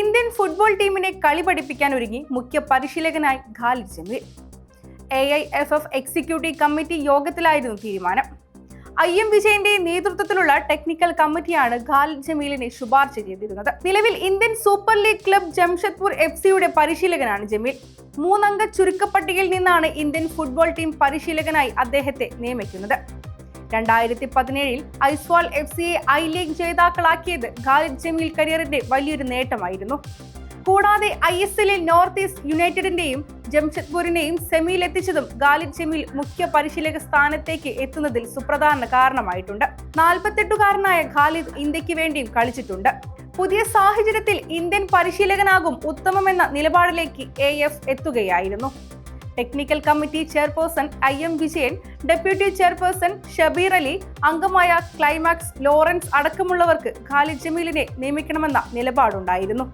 Indian football ടീമിനെ കളി പഠിപ്പിക്കാൻ ഒരുങ്ങി മുഖ്യ പരിശീലകനായി Khalid Jamil. AIFF executive committee യോഗത്തിലായിരുന്നു തീരുമാനം. IM വിജയന്റെ നേതൃത്വത്തിലുള്ള ടെക്നിക്കൽ കമ്മിറ്റിയാണ് ഖാലിദ് ജമീലിനെ ശുപാർശ ചെയ്തിരുന്നത്. നിലവിൽ Indian super league club Jamshedpur FC പരിശീലകനാണ് ജമീൽ. 3 അംഗ ചുരുക്കപ്പട്ടികയിൽ നിന്നാണ് ഇന്ത്യൻ ഫുട്ബോൾ ടീം പരിശീലകനായി അദ്ദേഹത്തെ നിയമിക്കുന്നത്. 2017-ൽ ഐസ്വാൾ FCയെ I ലീഗ് ജേതാക്കളാക്കിയത് ഖാലിദ് ജമീൽ കരിയറിന്റെ വലിയൊരു നേട്ടമായിരുന്നു. കൂടാതെ ISLൽ നോർത്ത് ഈസ്റ്റ് യുണൈറ്റഡിന്റെയും ജംഷഡ്പൂരിനെയും സെമിയിൽ എത്തിച്ചതും ഖാലിദ് ജമീൽ മുഖ്യ പരിശീലക സ്ഥാനത്തേക്ക് എത്തുന്നതിൽ സുപ്രധാന കാരണമായിട്ടുണ്ട്. 48-കാരനായ ഖാലിദ് ഇന്ത്യക്ക് വേണ്ടിയും കളിച്ചിട്ടുണ്ട്. പുതിയ സാഹചര്യത്തിൽ ഇന്ത്യൻ പരിശീലകനാകും ഉത്തമമെന്ന നിലപാടിലേക്ക് AF എത്തുകയായിരുന്നു. Technical committee chairperson IM Vijayan, deputy chairperson Shabir Ali, അംഗമായ ക്ലൈമാക്സ് ലോറൻസ് അടക്കമുള്ളവർക്ക് ഖാലിദ് ജമീലിനെ നിയമിക്കണമെന്ന നിലപാടുണ്ടായിരുന്നു.